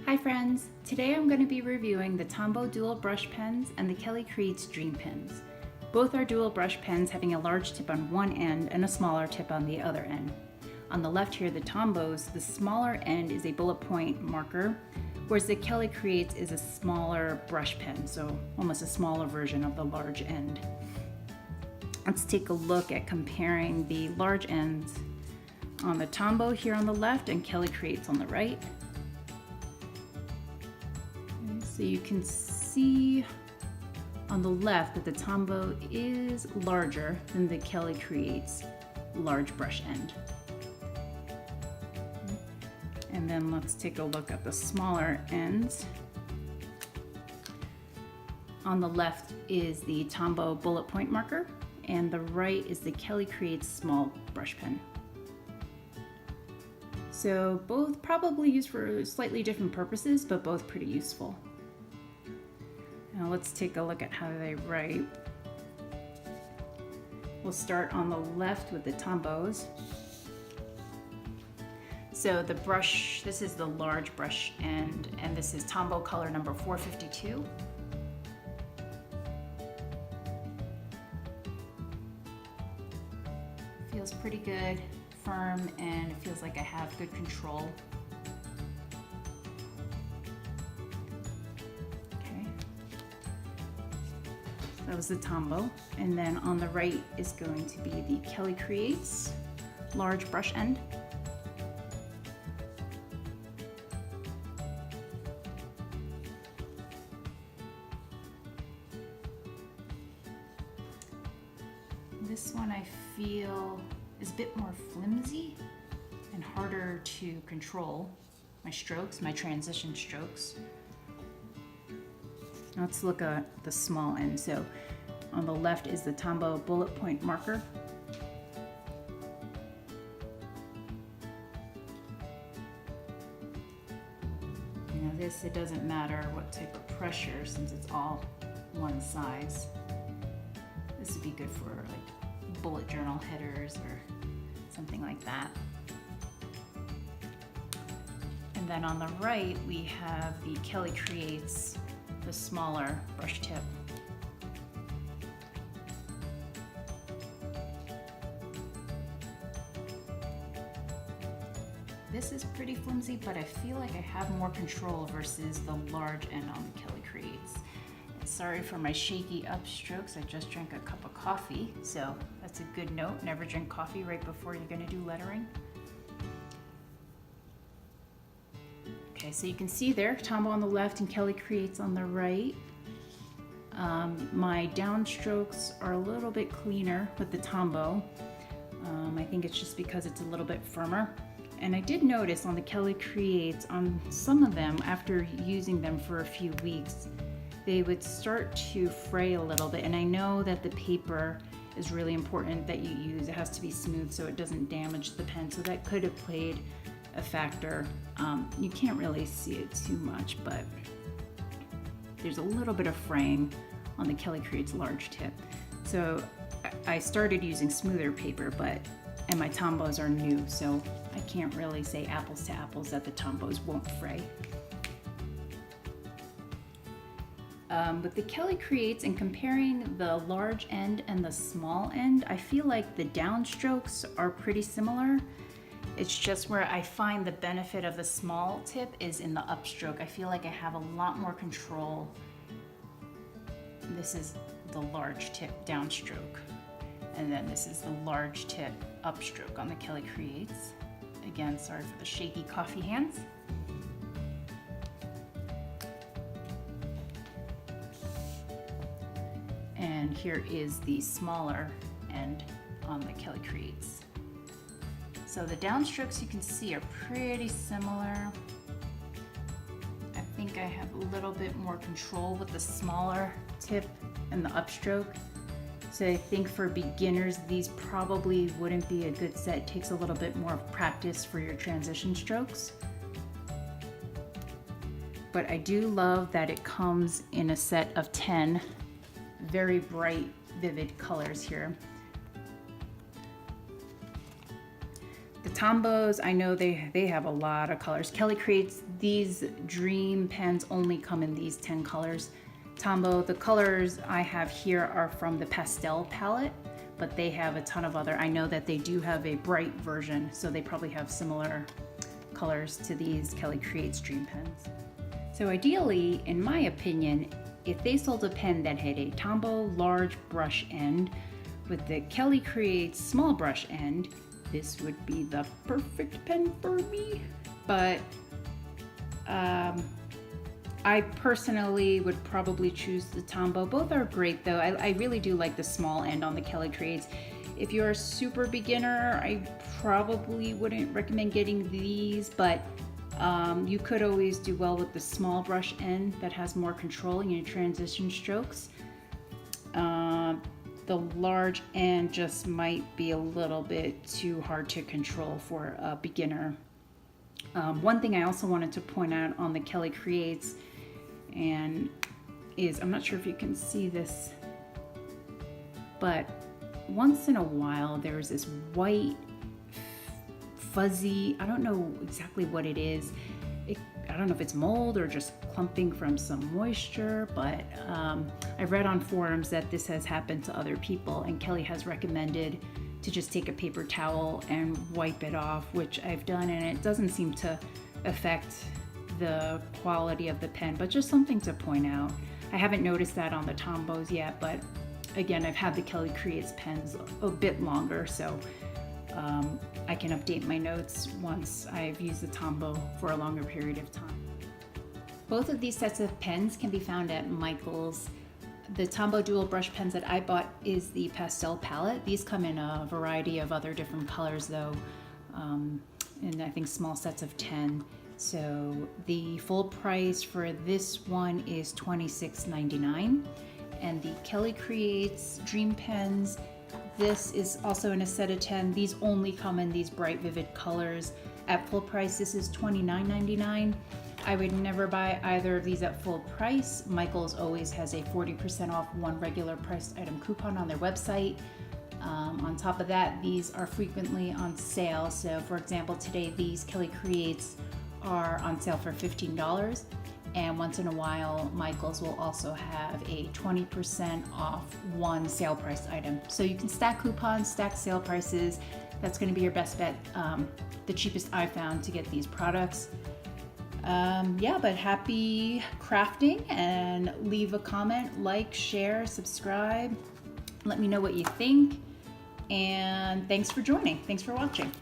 Hi friends! Today I'm going to be reviewing the Tombow dual brush pens and the Kelly Creates Dream pens. Both are dual brush pens having a large tip on one end and a smaller tip on the other end. On the left here, the Tombows, the smaller end is a bullet point marker, whereas the Kelly Creates is a smaller brush pen, so almost a smaller version of the large end. Let's take a look at comparing the large ends on the Tombow here on the left and Kelly Creates on the right. So you can see on the left that the Tombow is larger than the Kelly Creates large brush end. And then let's take a look at the smaller ends. On the left is the Tombow bullet point marker, and the right is the Kelly Creates small brush pen. So both probably used for slightly different purposes, but both pretty useful. Now let's take a look at how they write. We'll start on the left with the Tombows. So the brush, this is the large brush end, and this is Tombow color number 452. Feels pretty good, firm, and it feels like I have good control. That was the Tombow. And then on the right is going to be the Kelly Creates large brush end. This one I feel is a bit more flimsy and harder to control my strokes, my transition strokes. Let's look at the small end. So on the left is the Tombow bullet point marker. Now this, it doesn't matter what type of pressure since it's all one size. This would be good for like bullet journal headers or something like that. And then on the right we have the Kelly Creates the smaller brush tip. This is pretty flimsy, but I feel like I have more control versus the large end on the Kelly Creates. And sorry for my shaky upstrokes, I just drank a cup of coffee, so that's a good note. Never drink coffee right before you're gonna do lettering. Okay, so you can see there, Tombow on the left and Kelly Creates on the right. My downstrokes are a little bit cleaner with the Tombow. I think it's just because it's a little bit firmer. And I did notice on the Kelly Creates, on some of them, after using them for a few weeks, they would start to fray a little bit. And I know that the paper is really important that you use. It has to be smooth so it doesn't damage the pen. So that could have played a factor. You can't really see it too much, but there's a little bit of fraying on the Kelly Creates large tip. So I started using smoother paper, and my Tombows are new, so I can't really say apples to apples that the Tombows won't fray. With the Kelly Creates, and comparing the large end and the small end, I feel like the downstrokes are pretty similar. It's just where I find the benefit of the small tip is in the upstroke. I feel like I have a lot more control. This is the large tip downstroke. And then this is the large tip upstroke on the Kelly Creates. Again, sorry for the shaky coffee hands. And here is the smaller end on the Kelly Creates. So the downstrokes you can see are pretty similar. I think I have a little bit more control with the smaller tip and the upstroke. So I think for beginners, these probably wouldn't be a good set. It takes a little bit more practice for your transition strokes. But I do love that it comes in a set of 10 very bright, vivid colors here. The Tombows, I know they have a lot of colors. Kelly Creates, these Dream pens only come in these 10 colors. Tombow, the colors I have here are from the pastel palette, but they have a ton of other. I know that they do have a bright version, so they probably have similar colors to these Kelly Creates Dream pens. So ideally, in my opinion, if they sold a pen that had a Tombow large brush end with the Kelly Creates small brush end, this would be the perfect pen for me. But I personally would probably choose the Tombow. Both are great though. I really do like the small end on the Kelly Creates. If you're a super beginner, I probably wouldn't recommend getting these, but you could always do well with the small brush end that has more control in your transition strokes. The large end just might be a little bit too hard to control for a beginner. One thing I also wanted to point out on the Kelly Creates and is, I'm not sure if you can see this, but once in a while there's this white fuzzy, I don't know exactly what it is. I don't know if it's mold or just clumping from some moisture, but I've read on forums that this has happened to other people, and Kelly has recommended to just take a paper towel and wipe it off, which I've done, and it doesn't seem to affect the quality of the pen, but just something to point out. I haven't noticed that on the Tombows yet, but again, I've had the Kelly Creates pens a bit longer, so I can update my notes once I've used the Tombow for a longer period of time. Both of these sets of pens can be found at Michael's. The Tombow dual brush pens that I bought is the pastel palette. These come in a variety of other different colors though, and I think small sets of 10. So the full price for this one is $26.99, and the Kelly Creates Dream pens, this is also in a set of 10. These only come in these bright, vivid colors. At full price, this is $29.99. I would never buy either of these at full price. Michael's always has a 40% off one regular priced item coupon on their website. On top of that, these are frequently on sale. So for example, today these Kelly Creates are on sale for $15. And once in a while, Michael's will also have a 20% off one sale price item. So you can stack coupons, stack sale prices. That's gonna be your best bet. The cheapest I found to get these products. Yeah, but happy crafting, and leave a comment, like, share, subscribe. Let me know what you think. And thanks for joining. Thanks for watching.